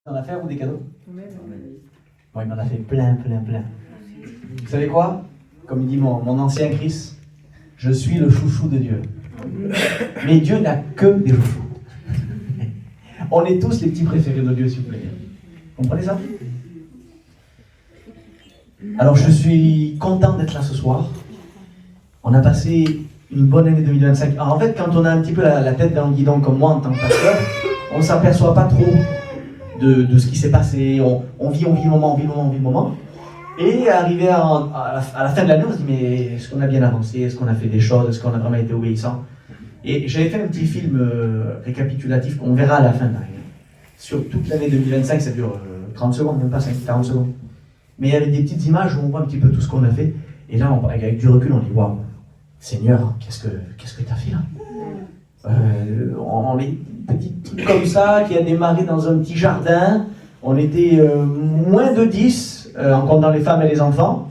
en a fait ou des cadeaux? Oui, il m'en a fait plein. Vous savez quoi? Comme il dit mon ancien Chris, je suis le chouchou de Dieu. Mais Dieu n'a que des chouchous. On est tous les petits préférés de Dieu, s'il vous plaît. Vous comprenez ça? Alors je suis content d'être là ce soir. On a passé une bonne année 2025. Alors en fait, quand on a un petit peu la tête dans le guidon comme moi en tant que pasteur, on ne s'aperçoit pas trop de ce qui s'est passé. On vit le moment. Et arrivé à la fin de l'année, on se dit, mais est-ce qu'on a bien avancé? Est-ce qu'on a fait des choses? Est-ce qu'on a vraiment été obéissant? Et j'avais fait un petit film récapitulatif qu'on verra à la fin de l'année. Sur toute l'année 2025, ça dure 30 secondes, même pas 40 secondes. Mais il y avait des petites images où on voit un petit peu tout ce qu'on a fait. Et là, avec du recul, on dit, waouh, Seigneur, qu'est-ce que tu as fait là? On est petit truc comme ça, qui a démarré dans un petit jardin. On était moins de 10, en comptant les femmes et les enfants.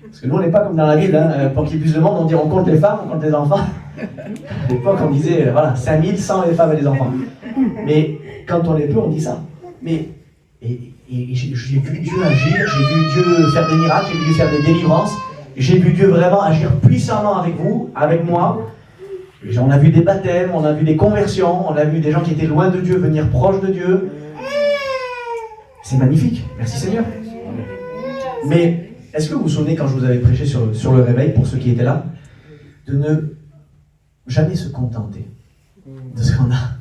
Parce que nous, on n'est pas comme dans la ville, hein. Pour qu'il y ait plus de monde, on dit on compte les femmes, on compte les enfants. À l'époque, on disait, voilà, 5100 les femmes et les enfants. Mais quand on est peu, on dit ça. Mais j'ai vu Dieu agir, j'ai vu Dieu faire des miracles, j'ai vu Dieu faire des délivrances, j'ai vu Dieu vraiment agir puissamment avec vous, avec moi. On a vu des baptêmes, on a vu des conversions, on a vu des gens qui étaient loin de Dieu venir proches de Dieu. C'est magnifique, merci Seigneur. Mais est-ce que vous vous souvenez quand je vous avais prêché sur le réveil, pour ceux qui étaient là, de ne jamais se contenter de ce qu'on a?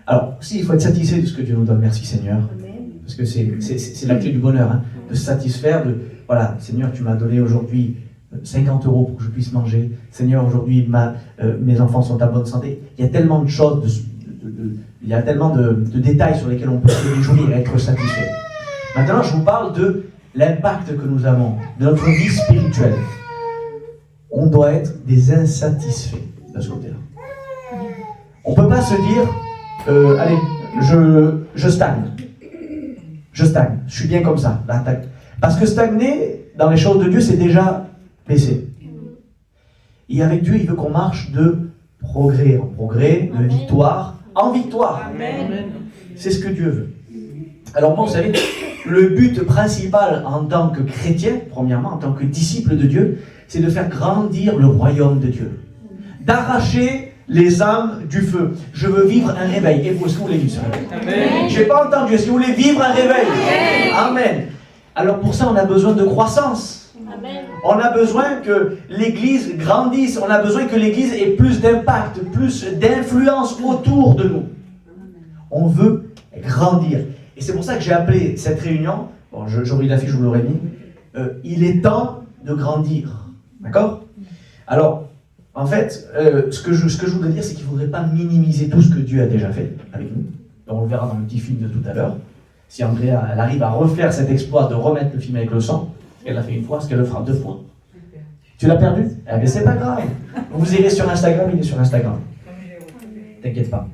Alors, si, il faut être satisfait de ce que Dieu nous donne, merci Seigneur. Parce que c'est la clé du bonheur, hein, de se satisfaire de, voilà, Seigneur, tu m'as donné aujourd'hui 50 € pour que je puisse manger. Seigneur, aujourd'hui, mes enfants sont en bonne santé. Il y a tellement de choses, il y a tellement de détails sur lesquels on peut se réjouir et être satisfait. Maintenant, je vous parle de l'impact que nous avons, de notre vie spirituelle. On doit être des insatisfaits de ce côté-là. On ne peut pas se dire, allez, je stagne. Je stagne, je suis bien comme ça. Là, parce que stagner dans les choses de Dieu, c'est déjà baisser. Et avec Dieu, il veut qu'on marche de progrès en progrès, de victoire en victoire. Amen. C'est ce que Dieu veut. Alors moi, vous savez, le but principal en tant que chrétien, premièrement, en tant que disciple de Dieu, c'est de faire grandir le royaume de Dieu. D'arracher les âmes du feu. Je veux vivre un réveil. Et vous, est-ce que vous voulez vivre ce réveil? Je n'ai pas entendu. Est-ce que vous voulez vivre un réveil? Amen. Alors pour ça, on a besoin de croissance. Amen. On a besoin que l'Église grandisse. On a besoin que l'Église ait plus d'impact, plus d'influence autour de nous. On veut grandir. Et c'est pour ça que j'ai appelé cette réunion, bon, j'aurais eu l'affiche, je vous l'aurais mis, il est temps de grandir. D'accord? Alors, en fait, ce que je voudrais dire, c'est qu'il ne faudrait pas minimiser tout ce que Dieu a déjà fait avec nous. On le verra dans le petit film de tout à l'heure. Si Andrea elle arrive à refaire cet exploit de remettre le film avec le son, elle l'a fait une fois, est-ce qu'elle le fera 2 fois? Tu l'as perdu? Eh bien, c'est pas grave. Vous irez sur Instagram, il est sur Instagram. T'inquiète pas.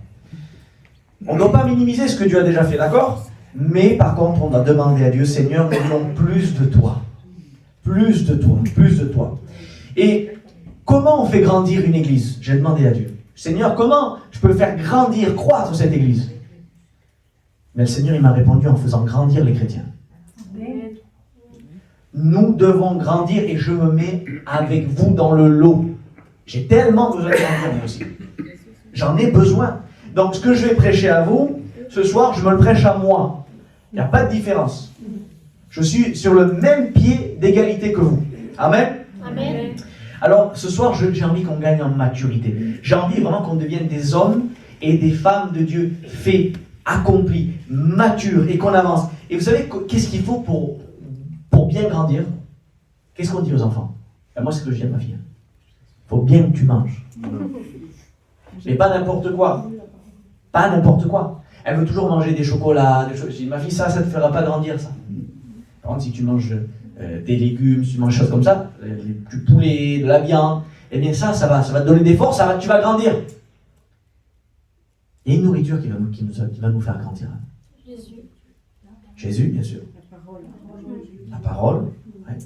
On ne doit pas minimiser ce que Dieu a déjà fait, d'accord? Mais par contre, on doit demander à Dieu, Seigneur, nous voulons plus de toi. Plus de toi, plus de toi. Et comment on fait grandir une église? J'ai demandé à Dieu. Seigneur, comment je peux faire grandir, croître cette église? Mais le Seigneur, il m'a répondu en faisant grandir les chrétiens. Nous devons grandir et je me mets avec vous dans le lot. J'ai tellement besoin de grandir, moi aussi. J'en ai besoin. Donc, ce que je vais prêcher à vous, ce soir, je me le prêche à moi. Il n'y a pas de différence. Je suis sur le même pied d'égalité que vous. Amen. Amen. Alors, ce soir, j'ai envie qu'on gagne en maturité. J'ai envie vraiment qu'on devienne des hommes et des femmes de Dieu faits, accomplis, matures et qu'on avance. Et vous savez, qu'est-ce qu'il faut pour bien grandir? Qu'est-ce qu'on dit aux enfants? Moi, c'est ce que je dis à ma fille. Il faut bien que tu manges. Mais pas n'importe quoi. Pas n'importe quoi. Elle veut toujours manger des chocolats, des choses. Je dis, ma fille, ça ne te fera pas grandir, ça. Par contre, si tu manges des légumes, si tu manges des choses comme ça, du poulet, de la viande, eh bien ça va te donner des forces, tu vas grandir. Il y a une nourriture qui va nous faire grandir. Jésus, bien sûr. La parole. Ouais.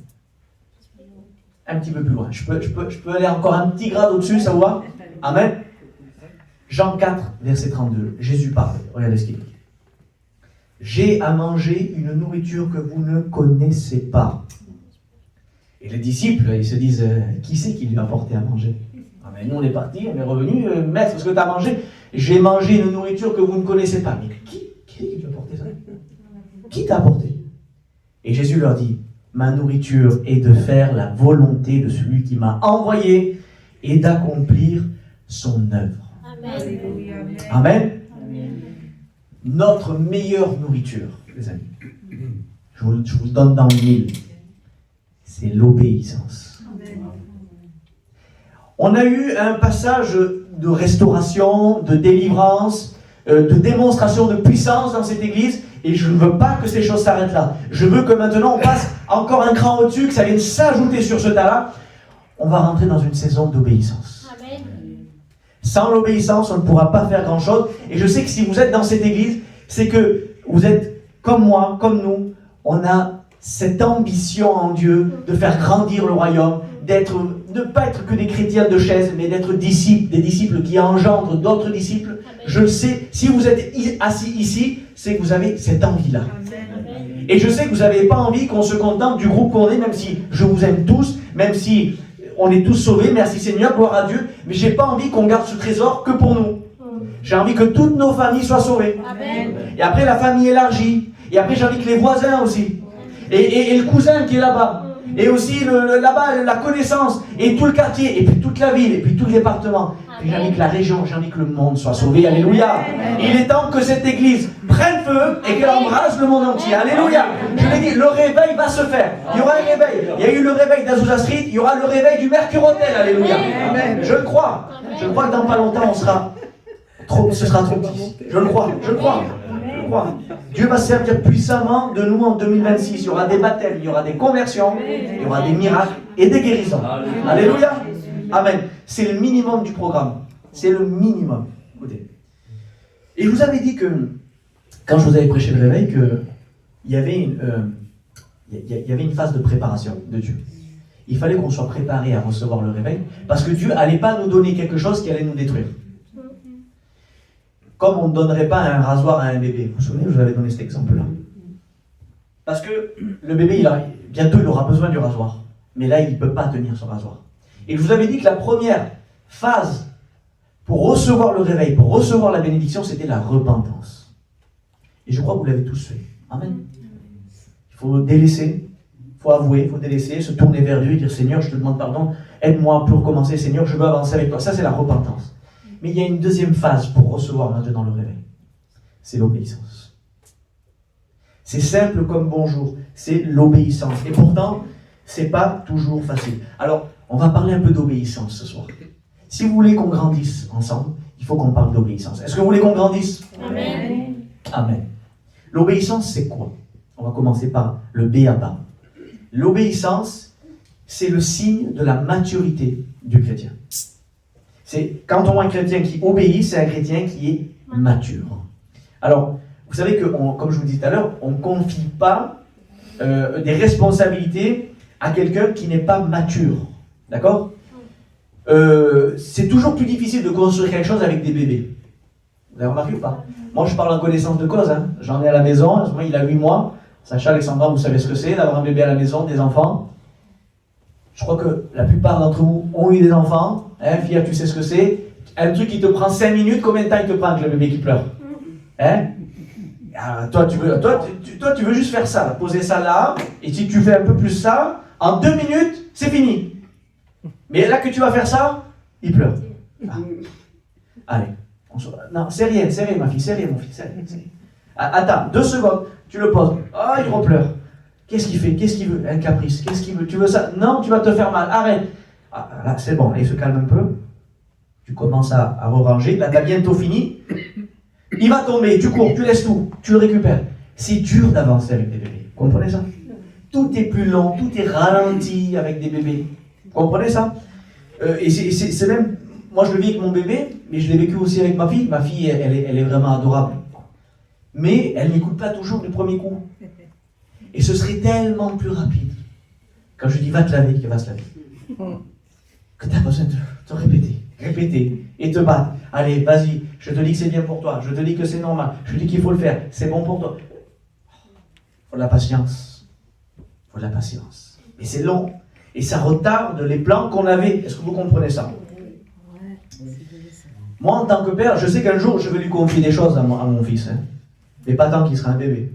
Un petit peu plus loin. Je peux aller encore un petit grade au-dessus, ça vous va? Amen. Jean 4, verset 32. Jésus parle. Regardez ce qu'il dit. j'ai à manger une nourriture que vous ne connaissez pas. Et les disciples, ils se disent, qui c'est qui lui a apporté à manger? Ah ben, nous on est partis, on est revenus, maître, ce que tu as mangé? J'ai mangé une nourriture que vous ne connaissez pas. Mais qui lui a apporté ça? Qui t'a apporté? Et Jésus leur dit, ma nourriture est de faire la volonté de celui qui m'a envoyé et d'accomplir son œuvre. Amen. Amen. Notre meilleure nourriture, les amis, je vous le donne dans le mille, c'est l'obéissance. On a eu un passage de restauration, de délivrance, de démonstration de puissance dans cette église, et je ne veux pas que ces choses s'arrêtent là. Je veux que maintenant on passe encore un cran au-dessus, que ça vienne s'ajouter sur ce tas-là. On va rentrer dans une saison d'obéissance. Amen. Sans l'obéissance, on ne pourra pas faire grand-chose. Et je sais que si vous êtes dans cette église, c'est que vous êtes comme moi, comme nous. On a cette ambition en Dieu de faire grandir le royaume, ne pas être que des chrétiens de chaise, mais d'être disciples, des disciples qui engendrent d'autres disciples. Amen. Je le sais, si vous êtes assis ici, c'est que vous avez cette envie-là. Amen. Et je sais que vous n'avez pas envie qu'on se contente du groupe qu'on est, même si je vous aime tous, même si on est tous sauvés, merci Seigneur, gloire à Dieu, mais j'ai pas envie qu'on garde ce trésor que pour nous. J'ai envie que toutes nos familles soient sauvées. Amen. Et après la famille élargie. Et après j'ai envie que les voisins aussi. Et le cousin qui est là-bas. Et aussi là-bas la connaissance. Et tout le quartier. Et puis toute la ville. Et puis tout le département. Puis j'ai envie que la région, j'ai envie que le monde soit sauvé. Alléluia. Il est temps que cette église prenne feu et qu'elle embrasse le monde entier. Alléluia. Je l'ai dit, le réveil va se faire. Il y aura un réveil. Il y a eu le réveil d'Azusa Street. Il y aura le réveil du Mercure Hotel. Alléluia. Je le crois. Je crois que dans pas longtemps ce sera trop petit. Je le crois. Je le crois. Dieu va servir puissamment de nous en 2026. Il y aura des baptêmes, il y aura des conversions, il y aura des miracles et des guérisons. Alléluia. Amen. C'est le minimum du programme. C'est le minimum. Écoutez. Et je vous avais dit que, quand je vous avais prêché le réveil, qu'il y avait une phase de préparation de Dieu. Il fallait qu'on soit préparé à recevoir le réveil, parce que Dieu n'allait pas nous donner quelque chose qui allait nous détruire. Comme on ne donnerait pas un rasoir à un bébé. Vous vous souvenez, je vous avais donné cet exemple-là. Parce que le bébé, bientôt, il aura besoin du rasoir. Mais là, il ne peut pas tenir son rasoir. Et je vous avais dit que la première phase pour recevoir le réveil, pour recevoir la bénédiction, c'était la repentance. Et je crois que vous l'avez tous fait. Amen. Il faut délaisser, il faut avouer, il faut délaisser, se tourner vers Dieu et dire, Seigneur, je te demande pardon, aide-moi pour commencer, Seigneur, je veux avancer avec toi. Ça, c'est la repentance. Mais il y a une deuxième phase pour recevoir maintenant le réveil. C'est l'obéissance. C'est simple comme bonjour. C'est l'obéissance. Et pourtant, c'est pas toujours facile. Alors, on va parler un peu d'obéissance ce soir. Si vous voulez qu'on grandisse ensemble, il faut qu'on parle d'obéissance. Est-ce que vous voulez qu'on grandisse? Amen. Amen. L'obéissance, c'est quoi? On va commencer par le B.A.B.A. L'obéissance, c'est le signe de la maturité du chrétien. C'est quand on voit un chrétien qui obéit, c'est un chrétien qui est mature. Alors, vous savez que, comme je vous disais tout à l'heure, on ne confie pas des responsabilités à quelqu'un qui n'est pas mature. D'accord? C'est toujours plus difficile de construire quelque chose avec des bébés. Vous avez remarqué ou pas? Moi, je parle en connaissance de cause. Hein. J'en ai à la maison. Moi, il a 8 mois. Sacha, Alexandra, vous savez ce que c'est d'avoir un bébé à la maison, des enfants. Je crois que la plupart d'entre vous ont eu des enfants. Hein, Fia, tu sais ce que c'est. Un truc qui te prend 5 minutes, combien de temps il te prend avec le bébé qui pleure? Hein? Alors, toi, tu veux juste faire ça, là, poser ça là, et si tu fais un peu plus ça, en 2 minutes, c'est fini. Mais là que tu vas faire ça, il pleure. Ah. Allez. Non, c'est rien, ma fille, c'est rien, mon fils, c'est rien. Attends, 2 secondes, tu le poses. Ah, il repleure. Qu'est-ce qu'il fait? Qu'est-ce qu'il veut? Un caprice. Qu'est-ce qu'il veut? Tu veux ça? Non, tu vas te faire mal. Arrête. Ah, là, c'est bon. Il se calme un peu. Tu commences à re-ranger. Là, t'as bientôt fini. Il va tomber. Tu cours. Tu laisses tout. Tu le récupères. C'est dur d'avancer avec des bébés. Vous comprenez ça? Tout est plus long. Tout est ralenti avec des bébés. Vous comprenez ça? Et c'est même... Moi, je le vis avec mon bébé, mais je l'ai vécu aussi avec ma fille. Ma fille, elle est vraiment adorable. Mais elle n'écoute pas toujours du premier coup. Et ce serait tellement plus rapide. Quand je dis va te laver, qu'elle va se laver. Que tu as besoin de répéter, et te battre. Allez, vas-y, je te dis que c'est bien pour toi, je te dis que c'est normal, je te dis qu'il faut le faire, c'est bon pour toi. Il faut de la patience. Il faut de la patience. Et c'est long. Et ça retarde les plans qu'on avait. Est-ce que vous comprenez ça? Moi, en tant que père, je sais qu'un jour, je vais lui confier des choses à mon fils. Hein. Mais pas tant qu'il sera un bébé.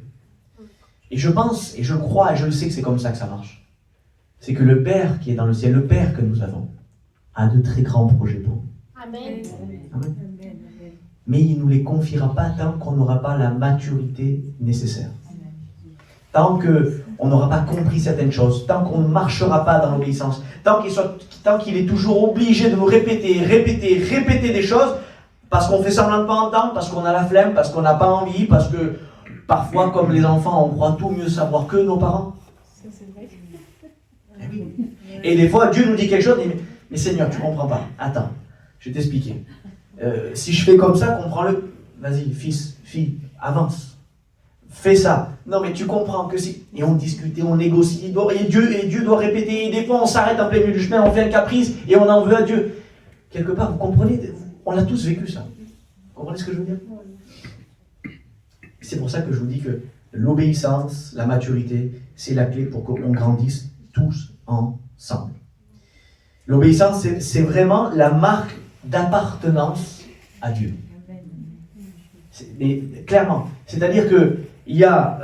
Et je pense, et je crois, et je le sais que c'est comme ça que ça marche. C'est que le Père qui est dans le ciel, le Père que nous avons, a de très grands projets pour nous. Amen. Amen. Mais il ne nous les confiera pas tant qu'on n'aura pas la maturité nécessaire. Tant qu'on n'aura pas compris certaines choses, tant qu'on ne marchera pas dans l'obéissance, tant qu'il est toujours obligé de nous répéter des choses, parce qu'on fait semblant de ne pas entendre, parce qu'on a la flemme, parce qu'on n'a pas envie, parce que parfois, comme les enfants, on croit tout mieux savoir que nos parents. Ça, c'est vrai. Et des fois, Dieu nous dit quelque chose, il dit, mais Seigneur, tu ne comprends pas. Attends, je vais t'expliquer. Si je fais comme ça, comprends-le. Vas-y, fils, fille, avance. Fais ça. Non, mais tu comprends que si. Et on discute, et on négocie, et Dieu doit répéter. Et des fois, on s'arrête en plein milieu du chemin, on fait un caprice, et on en veut à Dieu. Quelque part, vous comprenez, on a tous vécu ça. Vous comprenez ce que je veux dire? C'est pour ça que je vous dis que l'obéissance, la maturité, c'est la clé pour qu'on grandisse tous ensemble. L'obéissance, c'est vraiment la marque d'appartenance à Dieu. Mais clairement, c'est-à-dire qu'il y a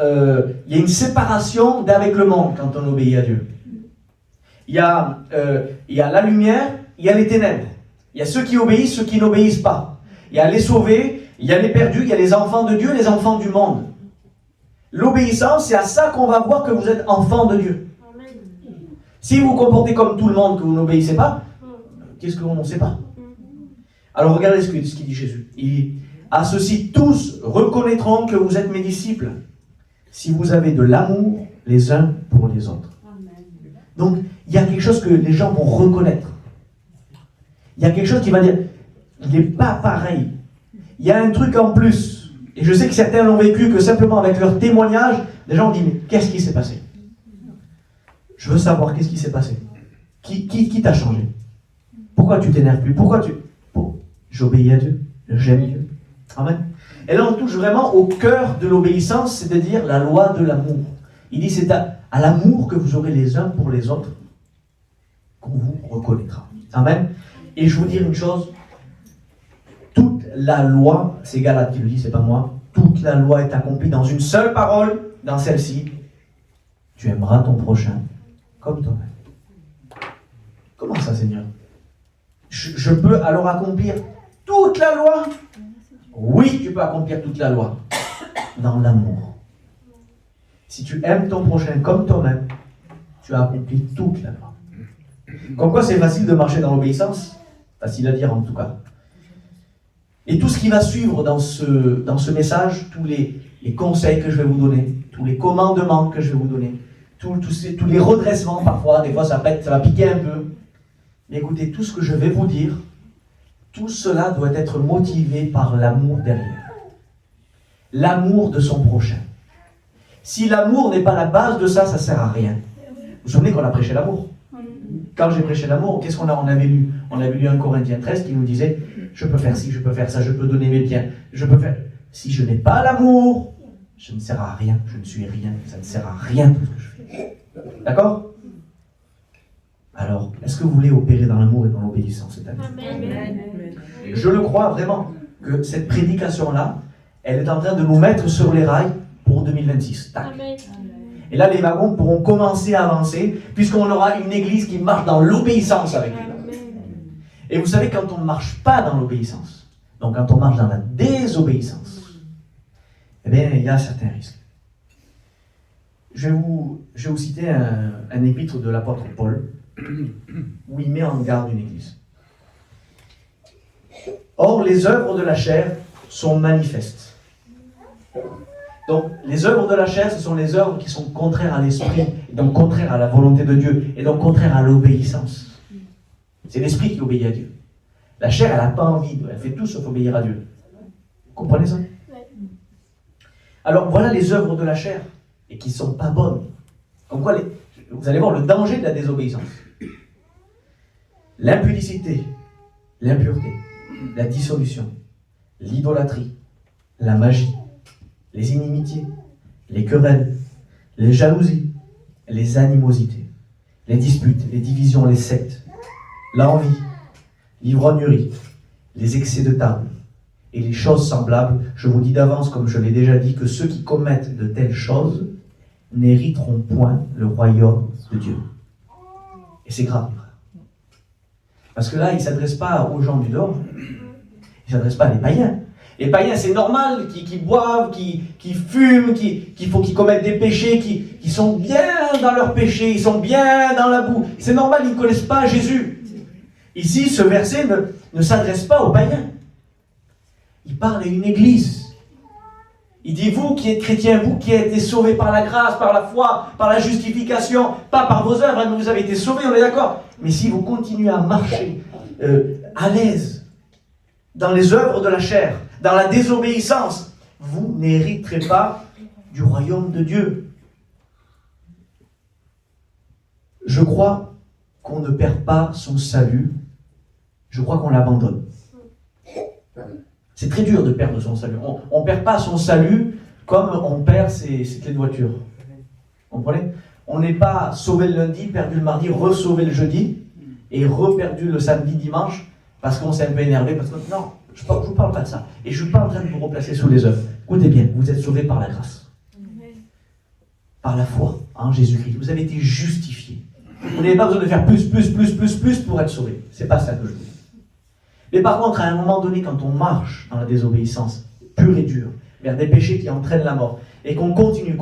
une séparation d'avec le monde quand on obéit à Dieu. Il y a la lumière, il y a les ténèbres. Il y a ceux qui obéissent, ceux qui n'obéissent pas. Il y a les sauvés, il y a les perdus, il y a les enfants de Dieu, les enfants du monde. L'obéissance, c'est à ça qu'on va voir que vous êtes enfants de Dieu. Si vous vous comportez comme tout le monde, que vous n'obéissez pas, qu'est-ce qu'on ne sait pas? Alors regardez ce qu'il dit Jésus. Il dit, à ceux-ci tous reconnaîtront que vous êtes mes disciples, si vous avez de l'amour les uns pour les autres. Donc, il y a quelque chose que les gens vont reconnaître. Il y a quelque chose qui va dire, il n'est pas pareil. Il y a un truc en plus. Et je sais que certains l'ont vécu, que simplement avec leur témoignage, les gens ont dit, mais qu'est-ce qui s'est passé? Je veux savoir qu'est-ce qui s'est passé. Qui t'a changé? Pourquoi tu t'énerves plus? Pourquoi tu... J'obéis à Dieu. J'aime Dieu. Amen. Et là, on touche vraiment au cœur de l'obéissance, c'est-à-dire la loi de l'amour. Il dit, c'est à l'amour que vous aurez les uns pour les autres qu'on vous reconnaîtra. Amen. Et je vous dire une chose, toute la loi, c'est Galate qui le dit, c'est pas moi, toute la loi est accomplie dans une seule parole, dans celle-ci, tu aimeras ton prochain comme toi-même. Comment ça, Seigneur? Je peux alors accomplir toute la loi? Oui, tu peux accomplir toute la loi dans l'amour. Si tu aimes ton prochain comme toi-même, tu as accompli toute la loi. Comme quoi, c'est facile de marcher dans l'obéissance. Facile à dire en tout cas. Et tout ce qui va suivre dans ce message, tous les conseils que je vais vous donner, tous les commandements que je vais vous donner, tous les redressements parfois, des fois ça va piquer un peu. Mais écoutez, tout ce que je vais vous dire, tout cela doit être motivé par l'amour derrière. L'amour de son prochain. Si l'amour n'est pas la base de ça, ça ne sert à rien. Vous vous souvenez qu'on a prêché l'amour? Quand j'ai prêché l'amour, qu'est-ce qu'on avait lu? On avait lu 1 Corinthiens 13 qui nous disait, je peux faire ci, je peux faire ça, je peux donner mes biens, je peux faire... Si je n'ai pas l'amour, je ne sers à rien, je ne suis rien, ça ne sert à rien tout ce que je fais. D'accord? Alors, est-ce que vous voulez opérer dans l'amour et dans l'obéissance cette année? Amen. Je le crois vraiment que cette prédication-là, elle est en train de nous mettre sur les rails pour 2026. Tac. Amen. Et là, les wagons pourront commencer à avancer, puisqu'on aura une église qui marche dans l'obéissance avec lui. Et vous savez, quand on ne marche pas dans l'obéissance, donc quand on marche dans la désobéissance, eh bien, il y a certains risques. Je vais vous citer un épître de l'apôtre Paul, où il met en garde une église. Or, les œuvres de la chair sont manifestes. Donc, les œuvres de la chair, ce sont les œuvres qui sont contraires à l'esprit, et donc contraires à la volonté de Dieu, et donc contraires à l'obéissance. C'est l'esprit qui obéit à Dieu. La chair, elle n'a pas envie, elle fait tout sauf obéir à Dieu. Vous comprenez ça? Alors, voilà les œuvres de la chair, et qui ne sont pas bonnes. Comme quoi, vous allez voir le danger de la désobéissance. L'impudicité, l'impureté, la dissolution, l'idolâtrie, la magie, les inimitiés, les querelles, les jalousies, les animosités, les disputes, les divisions, les sectes, l'envie, l'ivrognerie, les excès de table et les choses semblables. Je vous dis d'avance, comme je l'ai déjà dit, que ceux qui commettent de telles choses n'hériteront point le royaume de Dieu. Et c'est grave. Parce que là, il ne s'adresse pas aux gens du dehors, il ne s'adresse pas à les païens. Les païens, c'est normal, qui boivent, qui fument, qu'il faut qu'ils commettent des péchés, qui sont bien dans leurs péchés, ils sont bien dans la boue. C'est normal, ils ne connaissent pas Jésus. Ici, ce verset ne s'adresse pas aux païens. Il parle à une église. Il dit, vous qui êtes chrétiens, vous qui avez été sauvés par la grâce, par la foi, par la justification, pas par vos œuvres, mais vous avez été sauvés, on est d'accord. Mais si vous continuez à marcher à l'aise dans les œuvres de la chair, dans la désobéissance, vous n'hériterez pas du royaume de Dieu. Je crois qu'on ne perd pas son salut, je crois qu'on l'abandonne. C'est très dur de perdre son salut. On ne perd pas son salut comme on perd ses clés de voiture. Vous comprenez? On n'est pas sauvé le lundi, perdu le mardi, re-sauvé le jeudi, et re-perdu le samedi, dimanche, parce qu'on s'est un peu énervé, parce que non, je ne vous parle pas de ça. Et je ne suis pas en train de vous replacer sous les œuvres. Écoutez bien, vous êtes sauvés par la grâce. Par la foi en Jésus-Christ. Vous avez été justifiés. Vous n'avez pas besoin de faire plus pour être sauvé. C'est pas ça que je dis. Mais par contre, à un moment donné, quand on marche dans la désobéissance pure et dure, vers des péchés qui entraînent la mort, et qu'on continue,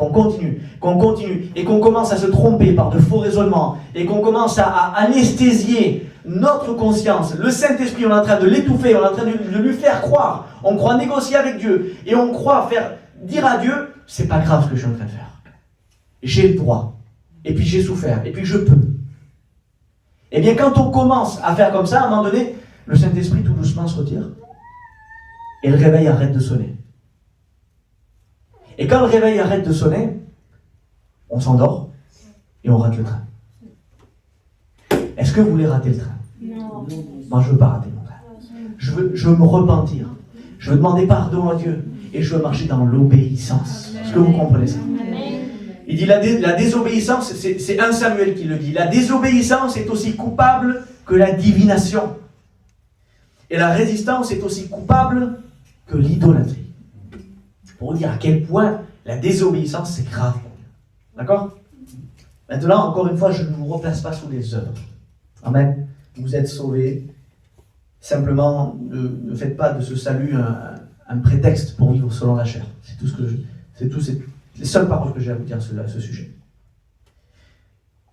et qu'on commence à se tromper par de faux raisonnements, et qu'on commence à anesthésier notre conscience, le Saint-Esprit, on est en train de l'étouffer, on est en train de lui faire croire, on croit négocier avec Dieu, et on croit dire à Dieu, c'est pas grave ce que je suis en train de faire. J'ai le droit, et puis j'ai souffert, et puis je peux. Eh bien, quand on commence à faire comme ça, à un moment donné, le Saint-Esprit tout doucement se retire, et le réveil arrête de sonner. Et quand le réveil arrête de sonner, on s'endort, et on rate le train. Est-ce que vous voulez rater le train? Non. Moi, je ne veux pas rater mon train. Je veux me repentir. Je veux demander pardon à Dieu. Et je veux marcher dans l'obéissance. Est-ce que vous comprenez ça? Il dit la désobéissance, c'est 1 Samuel qui le dit. La désobéissance est aussi coupable que la divination. Et la résistance est aussi coupable que l'idolâtrie. Pour vous dire à quel point la désobéissance, c'est grave. D'accord? Maintenant, encore une fois, je ne vous replace pas sous les œuvres. Amen. Vous êtes sauvés. Simplement, ne faites pas de ce salut un prétexte pour vivre selon la chair. C'est tout c'est les seules paroles que j'ai à vous dire à ce sujet.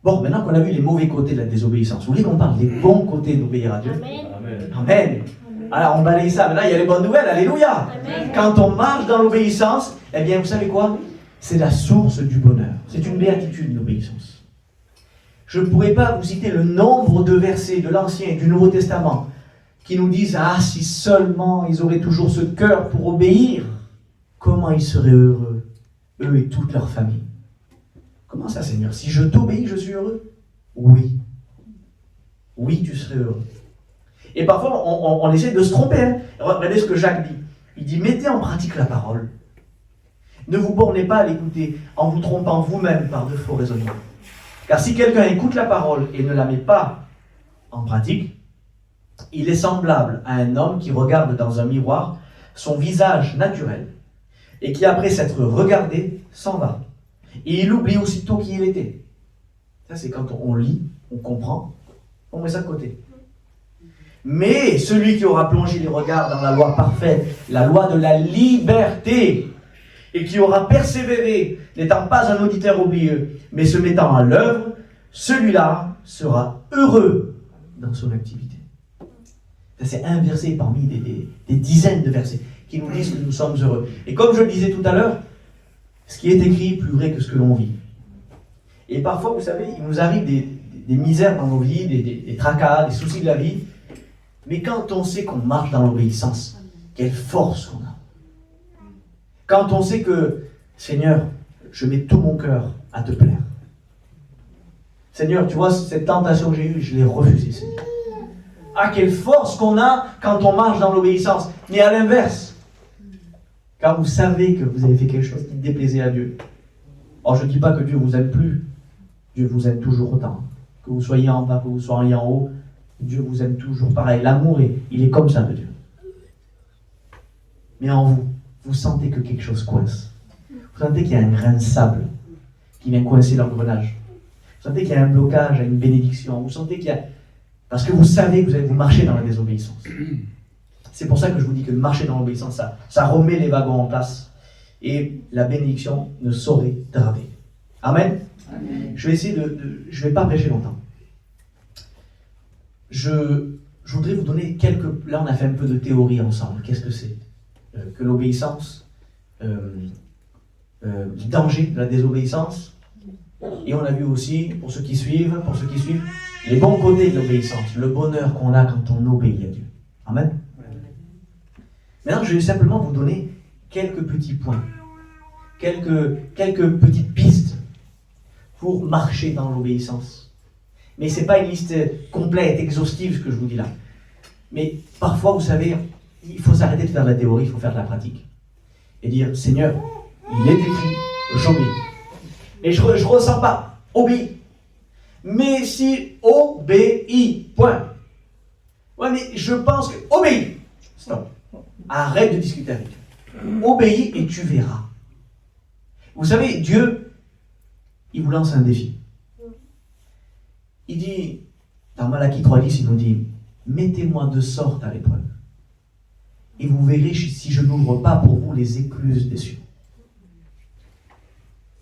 Bon, maintenant qu'on a vu les mauvais côtés de la désobéissance, vous voulez qu'on parle des bons côtés d'obéir à Dieu? Amen. Amen. Alors, on balaye ça. Maintenant, il y a les bonnes nouvelles. Alléluia. Amen. Quand on marche dans l'obéissance, eh bien, vous savez quoi? C'est la source du bonheur. C'est une béatitude, l'obéissance. Je ne pourrais pas vous citer le nombre de versets de l'Ancien et du Nouveau Testament qui nous disent « Ah, si seulement ils auraient toujours ce cœur pour obéir, comment ils seraient heureux, eux et toute leur famille. » Comment ça, Seigneur? Si je t'obéis, je suis heureux? Oui. Oui, tu serais heureux. Et parfois, on essaie de se tromper. Hein. Regardez ce que Jacques dit. Il dit, mettez en pratique la parole. Ne vous bornez pas à l'écouter en vous trompant vous-même par de faux raisonnements. Car si quelqu'un écoute la parole et ne la met pas en pratique, il est semblable à un homme qui regarde dans un miroir son visage naturel et qui, après s'être regardé, s'en va. Et il oublie aussitôt qui il était. Ça, c'est quand on lit, on comprend, on met ça de côté. Mais celui qui aura plongé les regards dans la loi parfaite, la loi de la liberté, et qui aura persévéré, n'étant pas un auditeur oublieux, mais se mettant à l'œuvre, celui-là sera heureux dans son activité. Ça, c'est un verset parmi des dizaines de versets qui nous disent que nous sommes heureux. Et comme je le disais tout à l'heure, ce qui est écrit est plus vrai que ce que l'on vit. Et parfois, vous savez, il nous arrive des misères dans nos vies, des tracas, des soucis de la vie. Mais quand on sait qu'on marche dans l'obéissance, quelle force qu'on a. Quand on sait que, Seigneur, je mets tout mon cœur à te plaire. Seigneur, tu vois, cette tentation que j'ai eue, je l'ai refusée, Seigneur. Ah, quelle force qu'on a quand on marche dans l'obéissance. Mais à l'inverse, quand vous savez que vous avez fait quelque chose qui déplaisait à Dieu, Alors je ne dis pas que Dieu vous aime plus, Dieu vous aime toujours autant. Que vous soyez en bas, que vous soyez en haut, Dieu vous aime toujours pareil. L'amour, il est comme ça de Dieu. Mais en vous, vous sentez que quelque chose coince. Vous sentez qu'il y a un grain de sable qui vient coincer l'engrenage. Vous sentez qu'il y a un blocage à une bénédiction. Vous sentez qu'il y a... Parce que vous savez que vous marchez dans la désobéissance. C'est pour ça que je vous dis que marcher dans l'obéissance, ça remet les wagons en place. Et la bénédiction ne saurait tarder. Amen. Amen. Je vais essayer je ne vais pas prêcher longtemps. Je voudrais vous donner quelques... Là, on a fait un peu de théorie ensemble. Qu'est-ce que c'est que l'obéissance, du danger de la désobéissance. Et on a vu aussi, pour ceux qui suivent, les bons côtés de l'obéissance, le bonheur qu'on a quand on obéit à Dieu. Amen. Maintenant, je vais simplement vous donner quelques petits points, quelques petites pistes pour marcher dans l'obéissance. Mais ce n'est pas une liste complète, exhaustive, ce que je vous dis là. Mais parfois, vous savez, il faut s'arrêter de faire de la théorie, il faut faire de la pratique. Et dire, Seigneur, il est écrit, j'obéis. Et je ne ressens pas, obéis. Mais si, obéis, point. Ouais, mais je pense que, obéis. Stop. Arrête de discuter avec Dieu. Obéis et tu verras. Vous savez, Dieu, il vous lance un défi. Il dit, dans Malachie 3:10, il nous dit, mettez-moi de sorte à l'épreuve. Et vous verrez si je n'ouvre pas pour vous les écluses des cieux.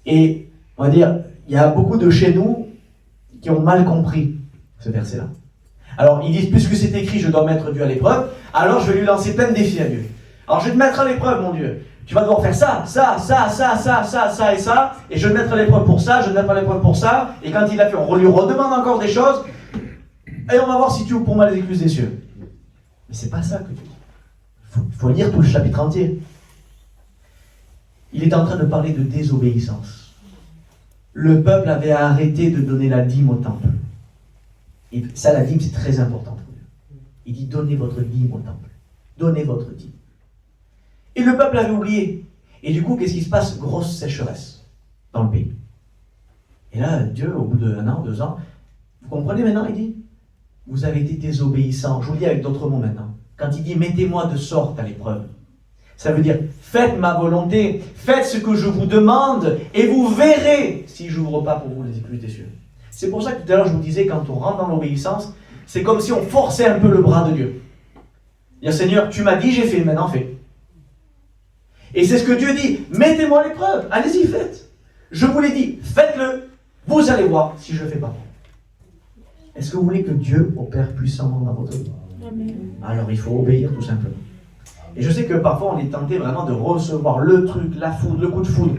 Et, on va dire, il y a beaucoup de chez nous qui ont mal compris ce verset-là. Alors, ils disent, puisque c'est écrit, je dois mettre Dieu à l'épreuve, alors je vais lui lancer plein de défis à Dieu. Alors, je vais te mettre à l'épreuve, mon Dieu. Tu vas devoir faire ça et ça, et je vais te mettre à l'épreuve pour ça, je vais te mettre à l'épreuve pour ça, et quand il a fait, on lui redemande encore des choses, et on va voir si tu ouvres pour moi les écluses des cieux. Mais c'est pas ça que Dieu dit. Il faut lire tout le chapitre entier. Il est en train de parler de désobéissance. Le peuple avait arrêté de donner la dîme au temple. Et ça, la dîme, c'est très important pour Dieu. Il dit, donnez votre dîme au temple. Donnez votre dîme. Et le peuple avait oublié. Et du coup, qu'est-ce qui se passe? Grosse sécheresse dans le pays. Et là, Dieu, au bout d'1 an, 2 ans, vous comprenez maintenant, il dit, vous avez été désobéissants. Je vous le dis avec d'autres mots maintenant. Quand il dit, mettez-moi de sorte à l'épreuve, ça veut dire, faites ma volonté, faites ce que je vous demande, et vous verrez si je n'ouvre pas pour vous les écluses des cieux. C'est pour ça que tout à l'heure, je vous disais, quand on rentre dans l'obéissance, c'est comme si on forçait un peu le bras de Dieu. Dire, Seigneur, tu m'as dit, j'ai fait, maintenant fais. Et c'est ce que Dieu dit, mettez-moi à l'épreuve, allez-y, faites. Je vous l'ai dit, faites-le, vous allez voir si je ne le fais pas. Est-ce que vous voulez que Dieu opère puissamment dans votre vie? Alors il faut obéir tout simplement. Et je sais que parfois on est tenté vraiment de recevoir le truc, la foudre, le coup de foudre.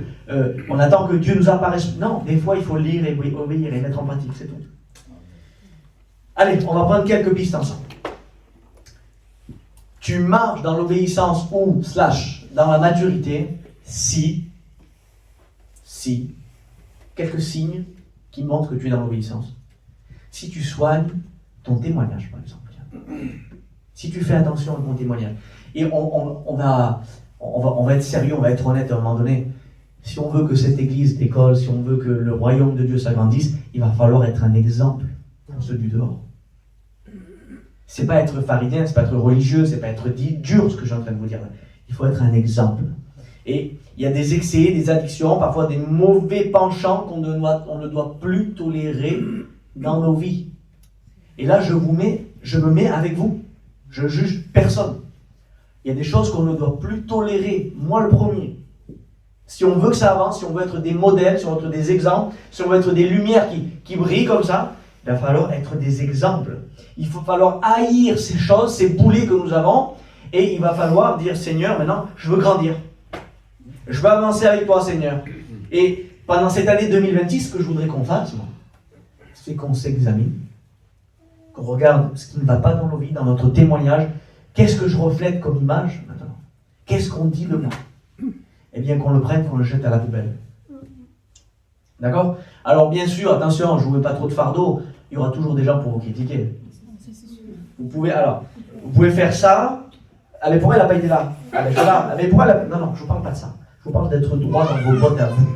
On attend que Dieu nous apparaisse. Non, des fois il faut lire et obéir et mettre en pratique, c'est tout. Allez, on va prendre quelques pistes ensemble. Tu marches dans l'obéissance ou / dans la maturité si quelques signes qui montrent que tu es dans l'obéissance. Si tu soignes ton témoignage, par exemple. Si tu fais attention à ton témoignage. Et on va être sérieux, on va être honnête à un moment donné. Si on veut que cette église décolle, si on veut que le royaume de Dieu s'agrandisse, il va falloir être un exemple pour ceux du dehors. C'est pas être pharisien, c'est pas être religieux, c'est pas être dur ce que je suis en train de vous dire. Il faut être un exemple. Et il y a des excès, des addictions, parfois des mauvais penchants qu'on ne doit plus tolérer dans nos vies. Et là, je me mets avec vous. Je juge personne. Il y a des choses qu'on ne doit plus tolérer, moi le premier. Si on veut que ça avance, si on veut être des modèles, si on veut être des exemples, si on veut être des lumières qui brillent comme ça, il va falloir être des exemples. Il va falloir haïr ces choses, ces boulets que nous avons, et il va falloir dire, Seigneur, maintenant, je veux grandir. Je veux avancer avec toi, Seigneur. Et pendant cette année 2026, ce que je voudrais qu'on fasse, c'est qu'on s'examine, qu'on regarde ce qui ne va pas dans nos vies, dans notre témoignage. Qu'est-ce que je reflète comme image maintenant? Qu'est-ce qu'on dit de moi? Eh bien, qu'on le prenne, qu'on le jette à la poubelle. D'accord? Alors, bien sûr, attention, je ne vous mets pas trop de fardeau, il y aura toujours des gens pour vous critiquer. Vous pouvez faire ça. Allez, pourquoi elle n'a pas été là? Allez, je là. Mais pourquoi elle a... Non, je ne vous parle pas de ça. Je vous parle d'être droit dans vos bottes à vous.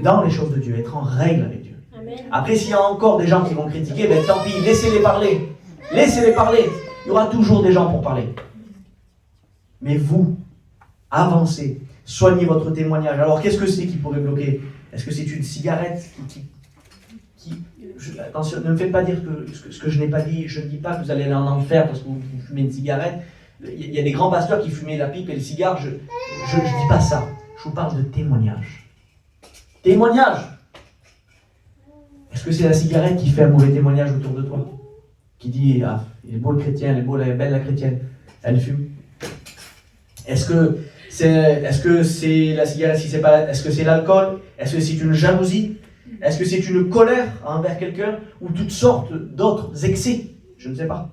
dans les choses de Dieu, être en règle avec Dieu. Amen. Après, s'il y a encore des gens qui vont critiquer, ben tant pis, laissez-les parler. Laissez-les parler. Il y aura toujours des gens pour parler. Mais vous, avancez, soignez votre témoignage. Alors, qu'est-ce que c'est qui pourrait bloquer? Est-ce que c'est une cigarette attention, ne me faites pas dire ce que je n'ai pas dit. Je ne dis pas que vous allez aller en enfer parce que vous fumez une cigarette. Il y a des grands pasteurs qui fumaient la pipe et le cigare. Je ne dis pas ça. Je vous parle de témoignage. Témoignage. Est-ce que c'est la cigarette qui fait un mauvais témoignage autour de toi? Qui dit, ah, il est beau le chrétien, elle est belle la chrétienne, elle fume. Est-ce que c'est la cigarette, si c'est pas, est-ce que c'est l'alcool? Est-ce que c'est une jalousie? Est-ce que c'est une colère envers quelqu'un? Ou toutes sortes d'autres excès? Je ne sais pas.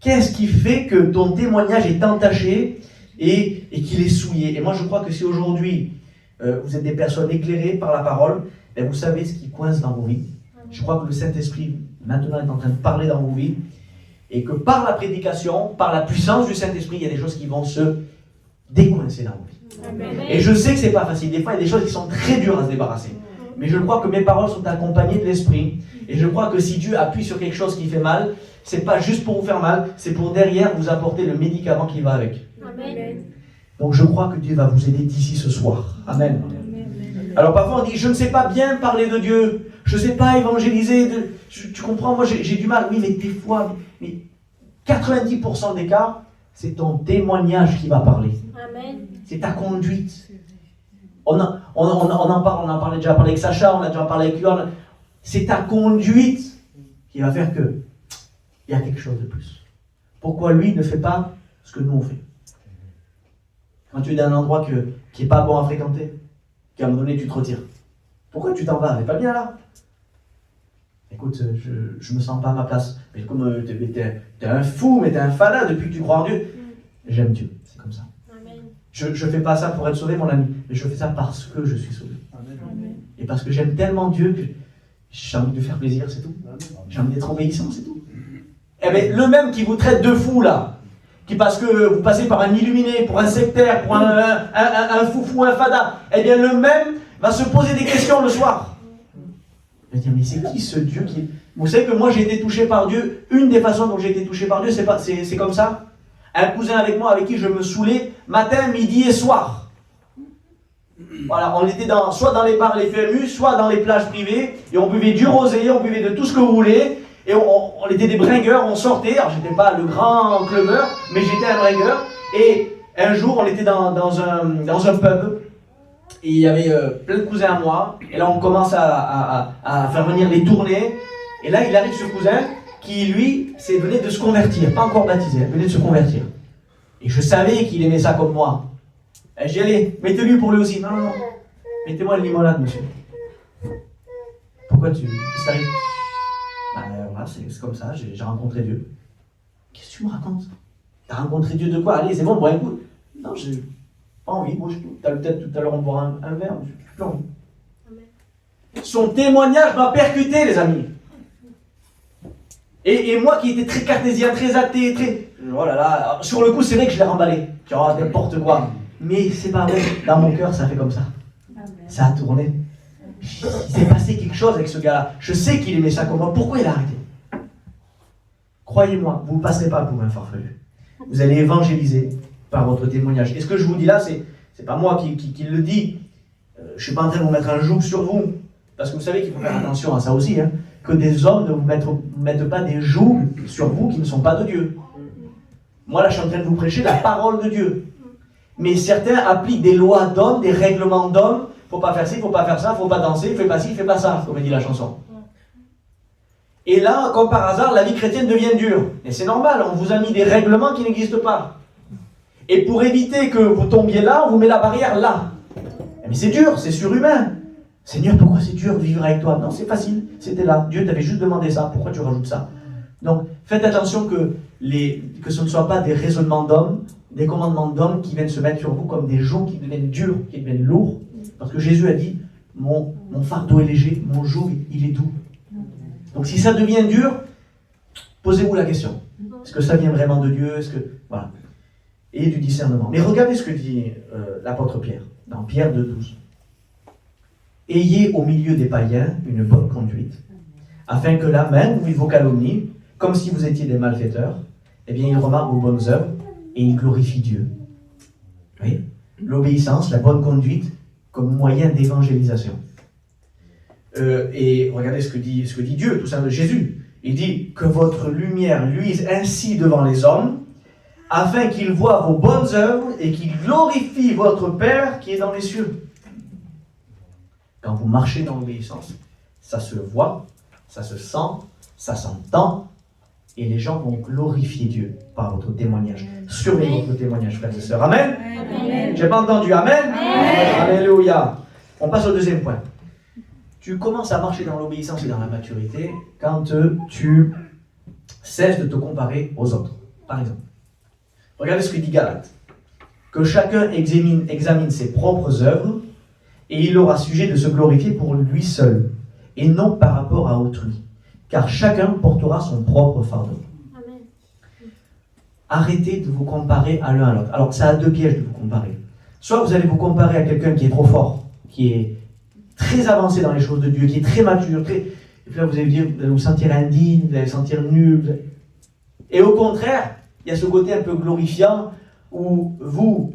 Qu'est-ce qui fait que ton témoignage est entaché et qu'il est souillé? Et moi je crois que si aujourd'hui vous êtes des personnes éclairées par la parole, ben vous savez ce qui coince dans vos vies. Je crois que le Saint-Esprit maintenant est en train de parler dans vos vies et que par la prédication, par la puissance du Saint-Esprit, il y a des choses qui vont se décoincer dans vos vies. Amen. Et je sais que c'est pas facile. Des fois, il y a des choses qui sont très dures à se débarrasser. Mais je crois que mes paroles sont accompagnées de l'Esprit. Et je crois que si Dieu appuie sur quelque chose qui fait mal, c'est pas juste pour vous faire mal, c'est pour derrière vous apporter le médicament qui va avec. Amen. Donc je crois que Dieu va vous aider d'ici ce soir. Amen. Alors parfois on dit, je ne sais pas bien parler de Dieu, je ne sais pas évangéliser. Tu comprends, moi j'ai du mal. Oui, mais des fois, mais 90% des cas, c'est ton témoignage qui va parler. Amen. C'est ta conduite. On en parlait déjà avec Sacha, on a déjà parlé avec Yohan. C'est ta conduite qui va faire que il y a quelque chose de plus. Pourquoi lui ne fait pas ce que nous on fait? Quand tu es dans un endroit qui n'est pas bon à fréquenter, qu'à un moment donné tu te retires. Pourquoi tu t'en vas? Elle n'est pas bien là. Écoute, je me sens pas à ma place. Mais comme t'es un fou, mais t'es un fada depuis que tu crois en Dieu. J'aime Dieu, c'est comme ça. Amen. Je ne fais pas ça pour être sauvé, mon ami, mais je fais ça parce que je suis sauvé. Amen. Et parce que j'aime tellement Dieu que j'ai envie de lui faire plaisir, c'est tout. J'ai envie d'être obéissant, c'est tout. Eh bien, le même qui vous traite de fou, là, qui parce que vous passez par un illuminé, pour un sectaire, pour un foufou, un fada, eh bien, le même va se poser des questions le soir. Il va dire, mais c'est qui ce Dieu qui... Vous savez que moi, j'ai été touché par Dieu. Une des façons dont j'ai été touché par Dieu, c'est comme ça. Un cousin avec moi, avec qui je me saoulais, matin, midi et soir. Voilà, on était soit dans les bars, les PMU, soit dans les plages privées, et on buvait du rosé, on buvait de tout ce que vous voulez, et on était des bringueurs, on sortait, alors j'étais pas le grand clubbeur, mais j'étais un bringueur, et un jour on était dans un pub, et il y avait plein de cousins à moi, et là on commence à faire venir les tournées, et là il arrive ce cousin, qui lui, venait de se convertir, pas encore baptisé, venait de se convertir. Et je savais qu'il aimait ça comme moi. Et j'y allais, mettez-lui pour lui aussi. Non, non, non. Mettez-moi le limonade, monsieur. Pourquoi qu'est-ce qui t'arrive? Voilà, c'est comme ça, j'ai rencontré Dieu. Qu'est-ce que tu me racontes? T'as rencontré Dieu de quoi? Allez, c'est bon, bois un coup. Non, j'ai pas envie, moi peut-être tout à l'heure on boira un verre, mais j'ai plus envie. Son témoignage m'a percuté, les amis. Et moi qui étais très cartésien, très athée, oh là là, sur le coup c'est vrai que je l'ai remballé. Tu vois, n'importe quoi. Mais c'est pas vrai, dans mon cœur ça fait comme ça. Amen. Ça a tourné. Il s'est passé quelque chose avec ce gars-là. Je sais qu'il aimait ça comme moi. Pourquoi il a arrêté? Croyez-moi, vous ne passerez pas pour un farfelu. Vous allez évangéliser par votre témoignage. Et ce que je vous dis là, c'est pas moi qui le dis. Je ne suis pas en train de vous mettre un joug sur vous. Parce que vous savez qu'il faut faire attention à ça aussi. Hein, que des hommes ne vous mettent pas des jougs sur vous qui ne sont pas de Dieu. Moi là, je suis en train de vous prêcher la parole de Dieu. Mais certains appliquent des lois d'hommes, des règlements d'hommes. Faut pas faire ci, faut pas faire ça, faut pas danser, fais pas ci, fais pas ça, comme dit la chanson. Et là, comme par hasard, la vie chrétienne devient dure. Et c'est normal, on vous a mis des règlements qui n'existent pas. Et pour éviter que vous tombiez là, on vous met la barrière là. Mais c'est dur, c'est surhumain. Seigneur, pourquoi c'est dur de vivre avec toi? Non, c'est facile, c'était là. Dieu t'avait juste demandé ça, pourquoi tu rajoutes ça? Donc, faites attention que ce ne soit pas des raisonnements d'hommes, des commandements d'hommes qui viennent se mettre sur vous comme des jougs qui deviennent durs, qui deviennent lourds. Parce que Jésus a dit, mon fardeau est léger, mon joug, il est doux. Donc si ça devient dur, posez-vous la question. Est-ce que ça vient vraiment de Dieu? Voilà. Et du discernement. Mais regardez ce que dit l'apôtre Pierre, dans Pierre 2,12. ayez au milieu des païens une bonne conduite, afin que là même où ils vous calomnient, comme si vous étiez des malfaiteurs, eh bien ils remarquent vos bonnes œuvres et ils glorifient Dieu. Vous voyez ? L'obéissance, la bonne conduite comme moyen d'évangélisation. Et regardez ce que dit Dieu, tout simplement Jésus. Il dit que votre lumière luise ainsi devant les hommes, afin qu'ils voient vos bonnes œuvres et qu'ils glorifient votre Père qui est dans les cieux. Quand vous marchez dans l'obéissance, ça se voit, ça se sent, ça s'entend, et les gens vont glorifier Dieu par votre témoignage. Surveillez votre témoignage, frères et sœurs. Amen. Amen. J'ai pas entendu. Amen. Amen. Alléluia. On passe au deuxième point. Tu commences à marcher dans l'obéissance et dans la maturité quand tu cesses de te comparer aux autres. Par exemple, regardez ce que dit Galate. Que chacun examine ses propres œuvres et il aura sujet de se glorifier pour lui seul et non par rapport à autrui. Car chacun portera son propre fardeau. Amen. Arrêtez de vous comparer à l'un à l'autre. Alors ça a deux pièges de vous comparer. Soit vous allez vous comparer à quelqu'un qui est trop fort, qui est très avancé dans les choses de Dieu, qui est très mature, et puis là vous allez vous sentir indigne, vous allez vous sentir nul. Et au contraire, il y a ce côté un peu glorifiant où vous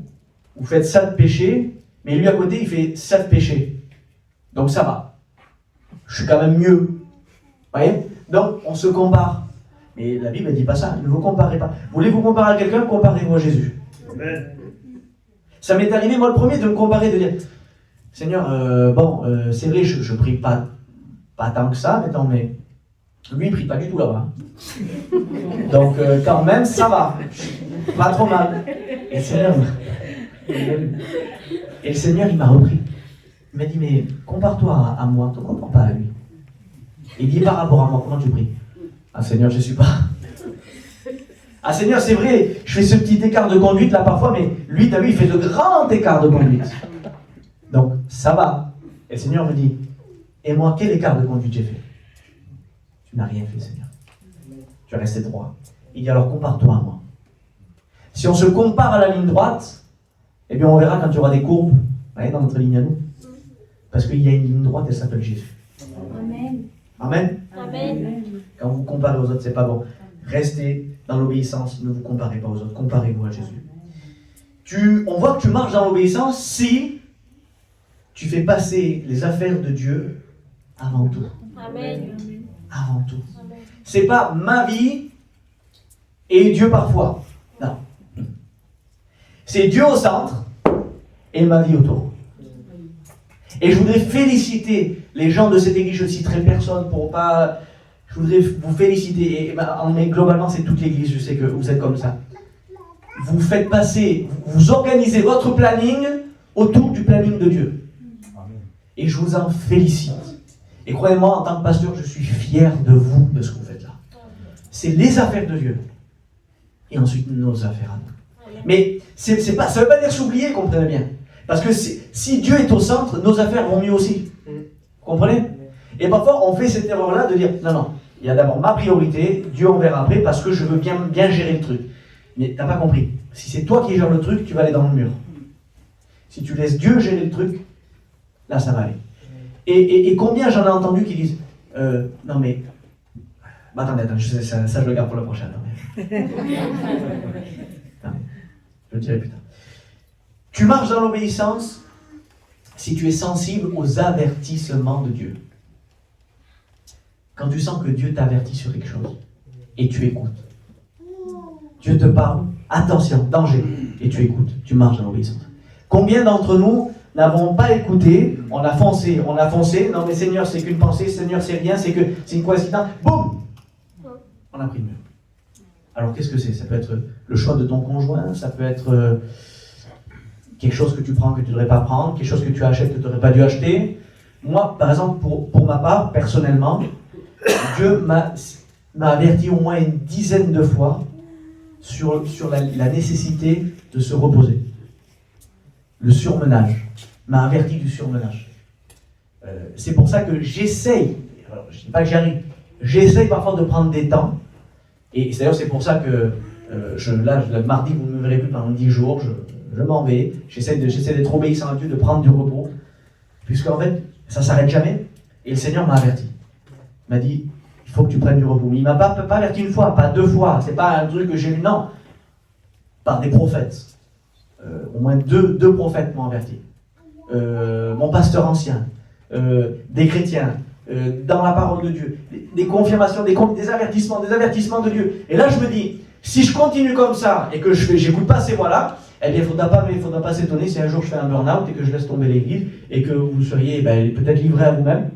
faites ça de péché, mais lui à côté il fait ça de péché. Donc ça va. Je suis quand même mieux. Vous voyez ? Donc on se compare. Mais la Bible ne dit pas ça, ne vous comparez pas. Voulez-vous comparer à quelqu'un, comparez-vous à Jésus. Amen. Ça m'est arrivé, moi le premier, de me comparer, de dire Seigneur, c'est vrai, je ne prie pas tant que ça, mais lui il ne prie pas du tout là-bas. Donc quand même, ça va. Pas trop mal. Et le Seigneur, il m'a repris. Il m'a dit, mais compare-toi à moi, ne te compare pas à lui. Il dit, par rapport à moi, comment tu pries ? Ah Seigneur, je ne suis pas. Ah Seigneur, c'est vrai, je fais ce petit écart de conduite là parfois, mais lui, tu as vu, il fait de grands écarts de conduite. Donc, ça va. Et le Seigneur me dit, et moi, quel écart de conduite j'ai fait ? Tu n'as rien fait, Seigneur. Tu es resté droit. Il dit, alors compare-toi à moi. Si on se compare à la ligne droite, eh bien on verra quand il y aura des courbes, dans notre ligne à nous. Parce qu'il y a une ligne droite, elle s'appelle Jésus. Amen. Amen. Amen. Quand vous comparez aux autres, c'est pas bon. Restez dans l'obéissance, ne vous comparez pas aux autres, comparez-vous à Jésus. On voit que tu marches dans l'obéissance si tu fais passer les affaires de Dieu avant tout. Amen. Avant tout. Amen. C'est pas ma vie et Dieu parfois. Non. C'est Dieu au centre et ma vie autour. Et je voudrais féliciter les gens de cette église, je ne citerai personne pour pas... Je voudrais vous féliciter, mais globalement c'est toute l'église, je sais que vous êtes comme ça. Vous faites passer, vous organisez votre planning autour du planning de Dieu. Et je vous en félicite. Et croyez-moi, en tant que pasteur, je suis fier de vous, de ce que vous faites là. C'est les affaires de Dieu. Et ensuite nos affaires à nous. Mais ça ne veut pas dire s'oublier, comprenez bien. Parce que si Dieu est au centre, nos affaires vont mieux aussi. Vous comprenez ? Et parfois, on fait cette erreur-là de dire, non, il y a d'abord ma priorité, Dieu on verra après, parce que je veux bien gérer le truc. Mais tu n'as pas compris. Si c'est toi qui gères le truc, tu vas aller dans le mur. Si tu laisses Dieu gérer le truc, là ça va aller. Et combien j'en ai entendu qui disent, non mais, attendez, ça je le garde pour le prochain. Attendez, je le dirai plus tard. Tu marches dans l'obéissance si tu es sensible aux avertissements de Dieu. Quand tu sens que Dieu t'avertit sur quelque chose, et tu écoutes. Dieu te parle, attention, danger, et tu écoutes, tu marches dans l'obéissance. Combien d'entre nous n'avons pas écouté, on a foncé, non mais Seigneur c'est qu'une pensée, Seigneur c'est rien, c'est une coïncidence, boum, on a pris le mur. Alors qu'est-ce que c'est ? Ça peut être le choix de ton conjoint, ça peut être quelque chose que tu prends que tu ne devrais pas prendre, quelque chose que tu achètes que tu n'aurais pas dû acheter. Moi, par exemple, pour ma part, personnellement, Dieu m'a averti au moins une dizaine de fois sur la nécessité de se reposer. Le surmenage. M'a averti du surmenage. C'est pour ça que j'essaye, alors je ne dis pas que j'y arrive, j'essaye parfois de prendre des temps. Et d'ailleurs, c'est pour ça que le mardi, vous ne me verrez plus pendant 10 jours, je m'en vais, j'essaie d'être obéissant à Dieu, de prendre du repos. Puisqu'en fait, Ça ne s'arrête jamais. Et le Seigneur m'a averti. Il m'a dit, il faut que tu prennes du repos. Mais il ne m'a pas averti une fois, pas deux fois. Ce n'est pas un truc que j'ai lu, non. Par des prophètes. Au moins deux prophètes m'ont averti. Mon pasteur ancien, des chrétiens, dans la parole de Dieu, des confirmations, des avertissements de Dieu. Et là, je me dis, si je continue comme ça et que j'écoute pas ces voix-là, eh bien, il ne faudra pas s'étonner si un jour je fais un burn-out et que je laisse tomber l'église et que vous seriez peut-être livré à vous-même.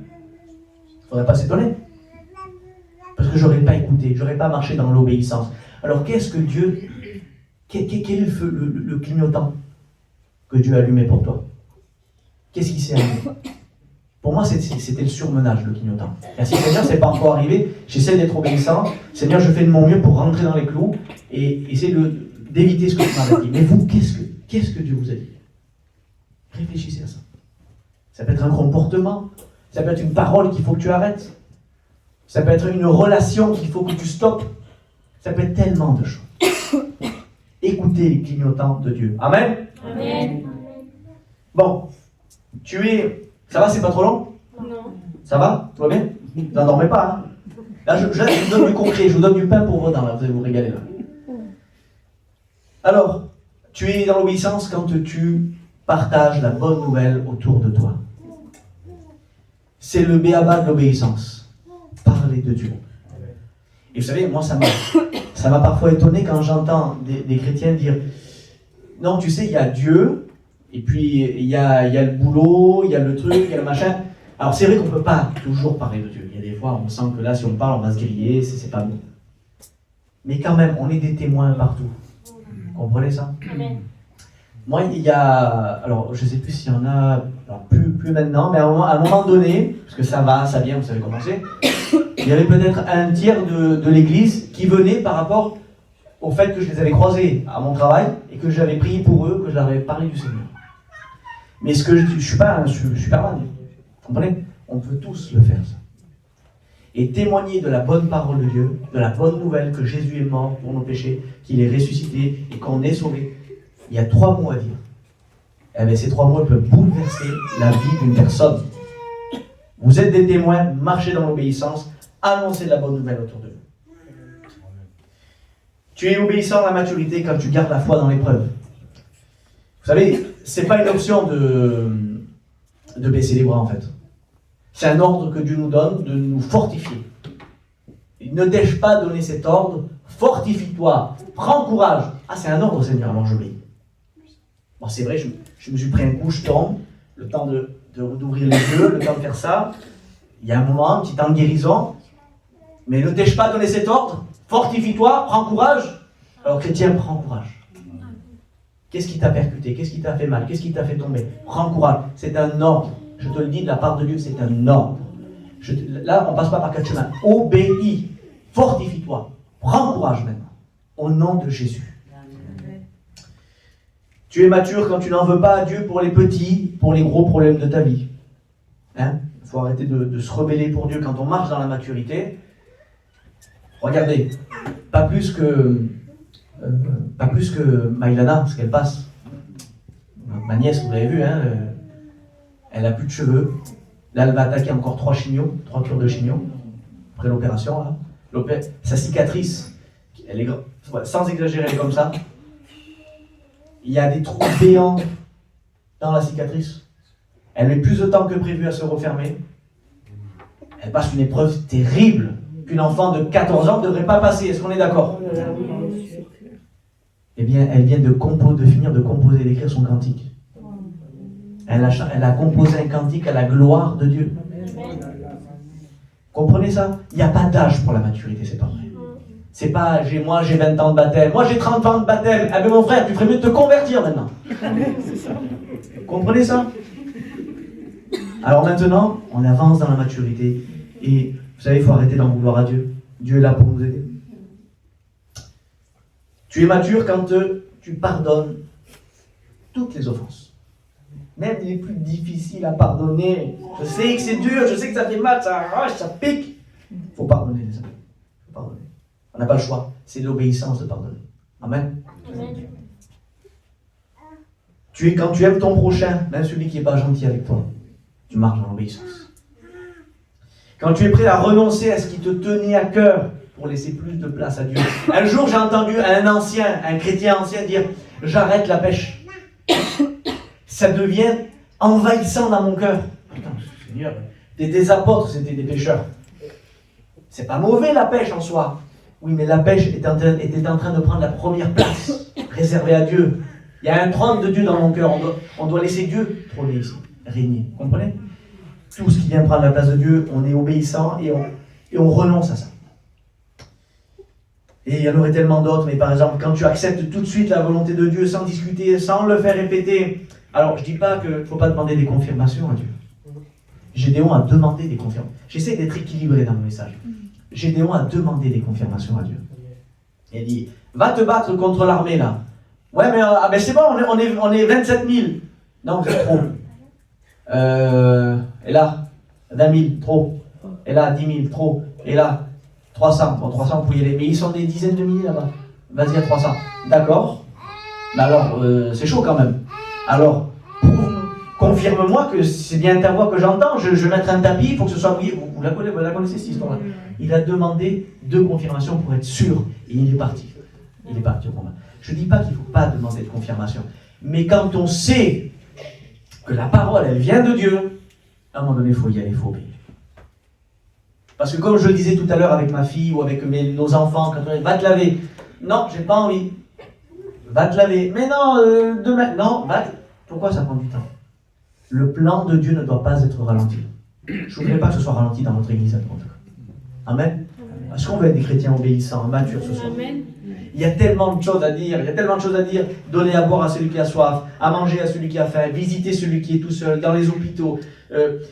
Il ne faudrait pas s'étonner. Parce que je n'aurais pas écouté, je n'aurais pas marché dans l'obéissance. Alors, qu'est-ce que Dieu... Quel est le clignotant que Dieu a allumé pour toi? Qu'est-ce qui s'est allumé? Pour moi, c'était le surmenage, le clignotant. Merci Seigneur, c'est pas encore arrivé. J'essaie d'être obéissant. Seigneur, je fais de mon mieux pour rentrer dans les clous et essayer d'éviter ce que tu m'avais dit. Mais vous, qu'est-ce que Dieu vous a dit? Réfléchissez à ça. Ça peut être un comportement. Ça peut être une parole qu'il faut que tu arrêtes. Ça peut être une relation qu'il faut que tu stoppes. Ça peut être tellement de choses. Écoutez les clignotants de Dieu. Amen. Amen. Bon, ça va, c'est pas trop long? Non. Ça va? Tout va bien? Vous n'endormez pas, hein? Là, je vous donne du concret, je vous donne du pain pour vos dents, là, vous allez vous régaler, là. Alors, tu es dans l'obéissance quand tu partages la bonne nouvelle autour de toi. C'est le b.a.-ba de l'obéissance. Parler de Dieu. Et vous savez, moi, ça m'a parfois étonné quand j'entends des chrétiens dire « Non, tu sais, il y a Dieu, et puis il y a le boulot, il y a le truc, il y a le machin. » Alors, c'est vrai qu'on ne peut pas toujours parler de Dieu. Il y a des fois, on sent que là, si on parle, on va se griller, c'est pas bon. Mais quand même, on est des témoins partout. Vous comprenez ça? Amen. Moi, il y a... Alors, je ne sais plus s'il y en a... Alors, plus maintenant, mais à un moment donné, parce que ça va, ça vient, vous savez comment c'est, il y avait peut-être un tiers de l'église qui venait par rapport au fait que je les avais croisés à mon travail et que j'avais prié pour eux, que je leur avais parlé du Seigneur. Mais ce que je ne suis pas un Superman. Vous comprenez? On peut tous le faire, ça. Et témoigner de la bonne parole de Dieu, de la bonne nouvelle que Jésus est mort pour nos péchés, qu'il est ressuscité et qu'on est sauvé. Il y a 3 mots à dire. Eh bien, ces 3 mots peuvent bouleverser la vie d'une personne. Vous êtes des témoins, marchez dans l'obéissance, annoncez de la bonne nouvelle autour de vous. Tu es obéissant à la maturité quand tu gardes la foi dans l'épreuve. Vous savez, c'est pas une option de baisser les bras en fait. C'est un ordre que Dieu nous donne de nous fortifier. Il ne t'ai-je pas donné cet ordre? Fortifie-toi, prends courage. Ah, c'est un ordre, Seigneur, alors j'obéis. Bon, c'est vrai, je me suis pris un coup, je tombe, le temps d'ouvrir les yeux, le temps de faire ça. Il y a un moment, un petit temps de guérison. Mais ne t'ai-je pas donné cet ordre? Fortifie-toi, prends courage. Alors, chrétien, prends courage. Qu'est-ce qui t'a percuté? Qu'est-ce qui t'a fait mal? Qu'est-ce qui t'a fait tomber? Prends courage. C'est un ordre. Je te le dis de la part de Dieu, c'est un ordre. Là, on ne passe pas par 4 chemins. Obéis. Fortifie-toi. Prends courage maintenant. Au nom de Jésus. Tu es mature quand tu n'en veux pas à Dieu pour les petits, pour les gros problèmes de ta vie. Hein? Il faut arrêter de se rebeller pour Dieu quand on marche dans la maturité. Regardez, pas plus que Maïlana, ce qu'elle passe. Ma nièce, vous l'avez vu, hein, elle n'a plus de cheveux. Là, elle va attaquer encore 3 cures de chignon, après l'opération. Là. Sa cicatrice, elle est, sans exagérer, elle est comme ça. Il y a des trous béants dans la cicatrice. Elle met plus de temps que prévu à se refermer. Elle passe une épreuve terrible qu'une enfant de 14 ans ne devrait pas passer. Est-ce qu'on est d'accord? Eh bien, elle vient de finir de composer, d'écrire son cantique. Elle a composé un cantique à la gloire de Dieu. Comprenez ça? Il n'y a pas d'âge pour la maturité, c'est pas vrai. C'est pas, moi j'ai 20 ans de baptême, moi j'ai 30 ans de baptême. Ah ben mon frère, tu ferais mieux de te convertir maintenant. Comprenez ça? Alors maintenant, on avance dans la maturité. Et vous savez, il faut arrêter d'en vouloir à Dieu. Dieu est là pour nous aider. Tu es mature quand tu pardonnes toutes les offenses. Même les plus difficiles à pardonner. Je sais que c'est dur, je sais que ça fait mal, ça arrache, ça pique. Il faut pardonner les amis. Il faut pardonner. On n'a pas le choix. C'est l'obéissance de pardonner. Amen. Amen. Quand tu aimes ton prochain, même celui qui n'est pas gentil avec toi. tu marches dans l'obéissance. Quand tu es prêt à renoncer à ce qui te tenait à cœur pour laisser plus de place à Dieu. Un jour, j'ai entendu un chrétien ancien dire « J'arrête la pêche. » Ça devient envahissant dans mon cœur. Putain, Seigneur, des apôtres, c'était des pêcheurs. C'est pas mauvais la pêche en soi. Oui, mais la pêche était en train de prendre la première place, réservée à Dieu. Il y a un trône de Dieu dans mon cœur. On doit laisser Dieu trôner ici, régner. Vous comprenez? Tout ce qui vient prendre la place de Dieu, on est obéissant et on renonce à ça. Et il y en aurait tellement d'autres, mais par exemple, quand tu acceptes tout de suite la volonté de Dieu sans discuter, sans le faire répéter, alors je ne dis pas qu'il ne faut pas demander des confirmations à Dieu. Gédéon a demandé des confirmations. J'essaie d'être équilibré dans mon message. Gédéon a demandé des confirmations à Dieu. Il dit, va te battre contre l'armée là. Ouais, mais c'est bon, on est 27 000. Non, vous êtes trop. Et là, 20 000, trop. Et là, 10 000, trop. Et là, 300. Bon, 300, vous pouvez y aller. Mais ils sont des dizaines de milliers là-bas. Vas-y à 300. D'accord. Mais alors, c'est chaud quand même. Alors, confirme-moi que c'est bien ta voix que j'entends. Je vais mettre un tapis, il faut que ce soit mouillé. Vous la connaissez cette histoire-là. Il a demandé 2 confirmations pour être sûr. Et il est parti. Il est parti au combat. Je ne dis pas qu'il ne faut pas demander de confirmation. Mais quand on sait que la parole, elle vient de Dieu, à un moment donné, il faut y aller, il faut obéir. Parce que comme je le disais tout à l'heure avec ma fille ou avec nos enfants, quand on dit « va te laver ». Non, j'ai pas envie. Va te laver. Mais non, demain. Non, pourquoi ça prend du temps? Le plan de Dieu ne doit pas être ralenti. Je ne voudrais pas que ce soit ralenti dans notre église à droite. Amen. Est-ce qu'on veut être des chrétiens obéissants, matures ce soir? Amen. Il y a tellement de choses à dire, donner à boire à celui qui a soif, à manger à celui qui a faim, visiter celui qui est tout seul, dans les hôpitaux,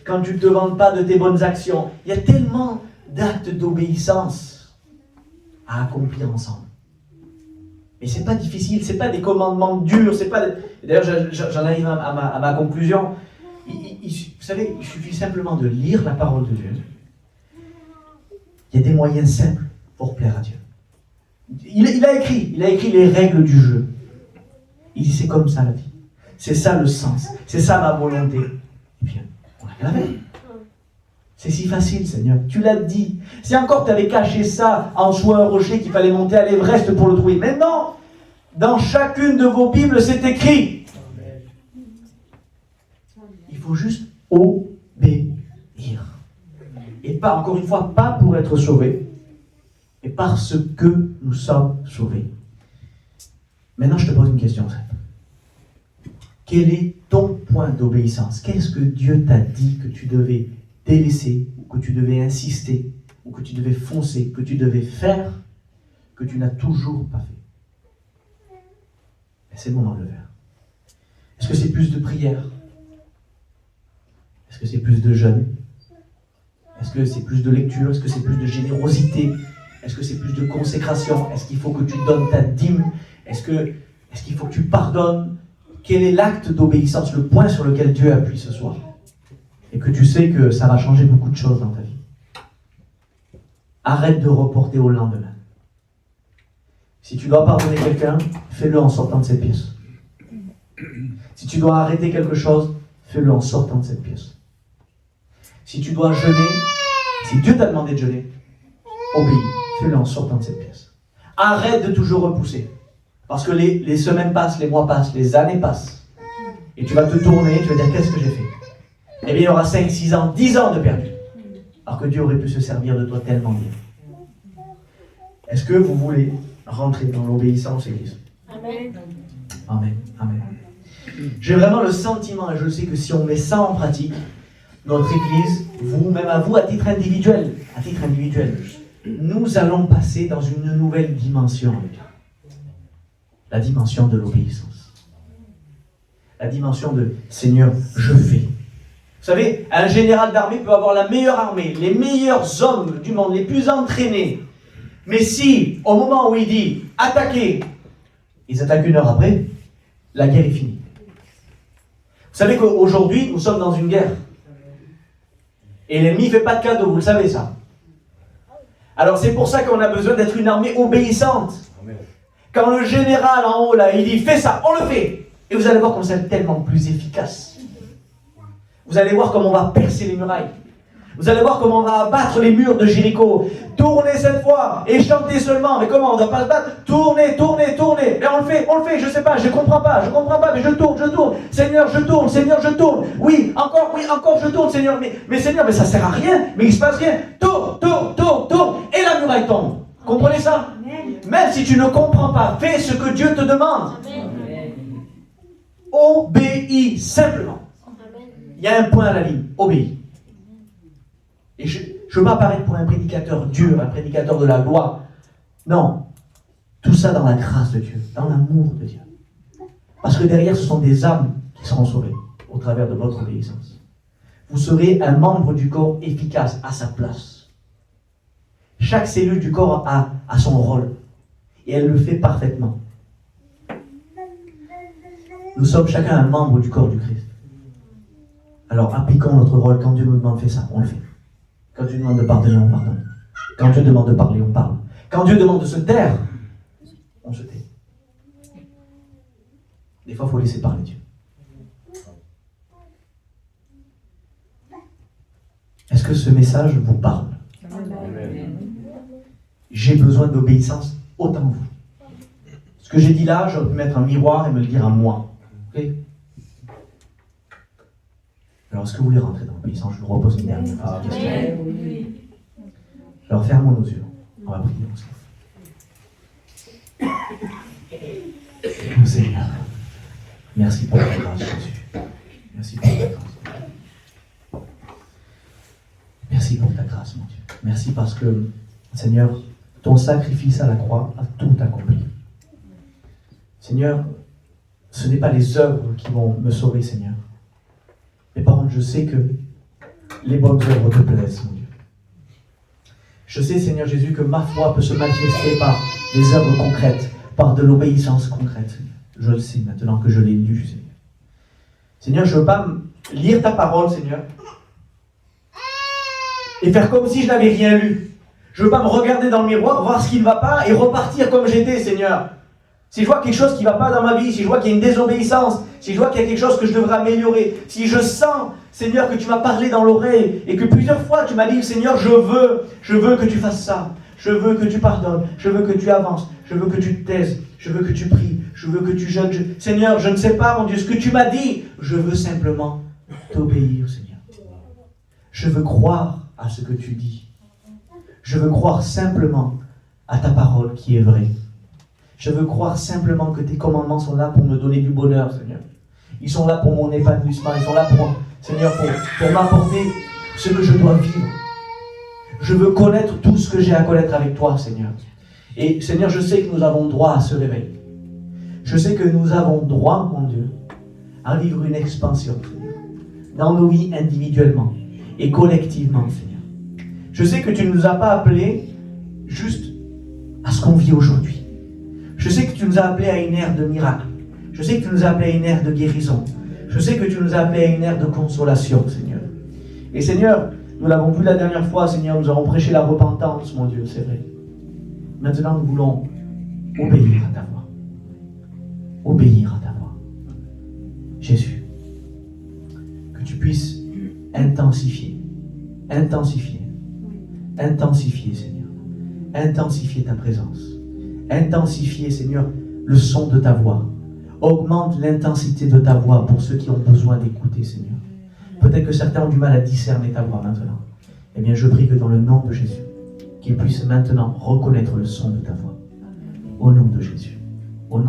quand tu ne te vantes pas de tes bonnes actions. Il y a tellement d'actes d'obéissance à accomplir ensemble. Mais ce n'est pas difficile, ce n'est pas des commandements durs, c'est pas... D'ailleurs, j'en arrive à ma conclusion. Vous savez, il suffit simplement de lire la parole de Dieu. Il y a des moyens simples pour plaire à Dieu. Il a écrit les règles du jeu. Il dit c'est comme ça la vie. C'est ça le sens. C'est ça ma volonté. Et puis on l'a gravé. C'est si facile, Seigneur. Tu l'as dit. Si encore tu avais caché ça en dessous un rocher qu'il fallait monter à l'Everest pour le trouver. Mais non. Dans chacune de vos Bibles, c'est écrit. Il faut juste obéir. Et pas, encore une fois, pas pour être sauvé, mais parce que nous sommes sauvés. Maintenant, je te pose une question simple. Quel est ton point d'obéissance? Qu'est-ce que Dieu t'a dit que tu devais délaisser, ou que tu devais insister, ou que tu devais foncer, que tu devais faire, que tu n'as toujours pas fait? Et c'est le moment de le faire. Est-ce que c'est plus de prière? Est-ce que c'est plus de jeûne? Est-ce que c'est plus de lecture? Est-ce que c'est plus de générosité? Est-ce que c'est plus de consécration? Est-ce qu'il faut que tu donnes ta dîme? Est-ce qu'il faut que tu pardonnes? Quel est l'acte d'obéissance, le point sur lequel Dieu appuie ce soir? Et que tu sais que ça va changer beaucoup de choses dans ta vie. Arrête de reporter au lendemain. Si tu dois pardonner quelqu'un, fais-le en sortant de cette pièce. Si tu dois arrêter quelque chose, fais-le en sortant de cette pièce. Si tu dois jeûner, si Dieu t'a demandé de jeûner, obéis, fais-le en sortant de cette pièce. Arrête de toujours repousser. Parce que les semaines passent, les mois passent, les années passent. Et tu vas te tourner, tu vas dire, qu'est-ce que j'ai fait? Eh bien, il y aura 5, 6 ans, 10 ans de perdu. Alors que Dieu aurait pu se servir de toi tellement bien. Est-ce que vous voulez rentrer dans l'obéissance, Église? Amen. Amen. Amen. J'ai vraiment le sentiment, et je sais que si on met ça en pratique, notre Église, vous, même à vous, à titre individuel, nous allons passer dans une nouvelle dimension, les gars. La dimension de l'obéissance. La dimension de Seigneur, je fais. Vous savez, un général d'armée peut avoir la meilleure armée, les meilleurs hommes du monde, les plus entraînés. Mais si, au moment où il dit attaquez, ils attaquent 1 heure après, la guerre est finie. Vous savez qu'aujourd'hui, nous sommes dans une guerre. Et l'ennemi ne fait pas de cadeau, vous le savez ça. Alors c'est pour ça qu'on a besoin d'être une armée obéissante. Quand le général en haut, là, il dit fais ça, on le fait. Et vous allez voir comme c'est tellement plus efficace. Vous allez voir comment on va percer les murailles. Vous allez voir comment on va abattre les murs de Jéricho. Tournez cette fois et chantez seulement. Mais comment? On ne doit pas se battre. Tournez, tournez, tournez. Mais on le fait, je ne sais pas, je ne comprends pas, mais je tourne. Seigneur, je tourne, Seigneur, je tourne. Oui, encore, je tourne, Seigneur. Mais Seigneur, mais ça ne sert à rien, mais il ne se passe rien. Tourne. Et la muraille tombe. Comprenez ça? Même si tu ne comprends pas, fais ce que Dieu te demande. Obéis simplement. Il y a un point à la ligne. Obéis. Et je ne veux pas paraître pour un prédicateur dur, un prédicateur de la loi. Non. Tout ça dans la grâce de Dieu, dans l'amour de Dieu. Parce que derrière, ce sont des âmes qui seront sauvées au travers de votre obéissance. Vous serez un membre du corps efficace à sa place. Chaque cellule du corps a son rôle. Et elle le fait parfaitement. Nous sommes chacun un membre du corps du Christ. Alors appliquons notre rôle. Quand Dieu nous demande de faire ça, on le fait. Quand Dieu demande de pardonner, on pardonne. Quand Dieu demande de parler, on parle. Quand Dieu demande de se taire, on se tait. Des fois, il faut laisser parler Dieu. Est-ce que ce message vous parle? J'ai besoin d'obéissance autant que vous. Ce que j'ai dit là, j'aurais pu mettre un miroir et me le dire à moi. Okay? Alors, est-ce que vous voulez rentrer dans l'obéissance? Je vous repose une dernière question. Alors, fermons nos yeux. On va prier ensemble. Oh Seigneur, merci pour ta grâce, Jésus. Merci pour ta grâce. Merci pour ta grâce, mon Dieu. Merci parce que, Seigneur, ton sacrifice à la croix a tout accompli. Seigneur, ce n'est pas les œuvres qui vont me sauver, Seigneur. Mais par contre, je sais que les bonnes œuvres te plaisent, mon Dieu. Je sais, Seigneur Jésus, que ma foi peut se manifester par des œuvres concrètes, par de l'obéissance concrète, Seigneur. Je le sais maintenant que je l'ai lu, Seigneur. Seigneur, je ne veux pas lire ta parole, Seigneur, et faire comme si je n'avais rien lu. Je ne veux pas me regarder dans le miroir, voir ce qui ne va pas et repartir comme j'étais, Seigneur. Si je vois quelque chose qui ne va pas dans ma vie, si je vois qu'il y a une désobéissance, si je vois qu'il y a quelque chose que je devrais améliorer, si je sens, Seigneur, que tu m'as parlé dans l'oreille et que plusieurs fois tu m'as dit, Seigneur, je veux que tu fasses ça, je veux que tu pardonnes, je veux que tu avances, je veux que tu te taises, je veux que tu pries, je veux que tu jeûnes. Seigneur, je ne sais pas, mon Dieu, ce que tu m'as dit, je veux simplement t'obéir, Seigneur. Je veux croire à ce que tu dis. Je veux croire simplement à ta parole qui est vraie. Je veux croire simplement que tes commandements sont là pour me donner du bonheur, Seigneur. Ils sont là pour mon épanouissement. Ils sont là pour, Seigneur, pour m'apporter ce que je dois vivre. Je veux connaître tout ce que j'ai à connaître avec toi, Seigneur. Et Seigneur, je sais que nous avons droit à ce réveil. Je sais que nous avons droit, mon Dieu, à vivre une expansion, Seigneur, dans nos vies individuellement et collectivement, Seigneur. Je sais que tu ne nous as pas appelés juste à ce qu'on vit aujourd'hui. Je sais que tu nous as appelés à une ère de miracle. Je sais que tu nous as appelés à une ère de guérison. Je sais que tu nous as appelés à une ère de consolation, Seigneur. Et Seigneur, nous l'avons vu la dernière fois, Seigneur, nous avons prêché la repentance, mon Dieu, c'est vrai. Maintenant, nous voulons obéir à ta voix. Obéir à ta voix. Jésus, que tu puisses intensifier, Seigneur. Intensifier ta présence. Intensifier, Seigneur, le son de ta voix. Augmente l'intensité de ta voix pour ceux qui ont besoin d'écouter, Seigneur. Peut-être que certains ont du mal à discerner ta voix maintenant. Eh bien, je prie que dans le nom de Jésus, qu'ils puissent maintenant reconnaître le son de ta voix. Au nom de Jésus. Au nom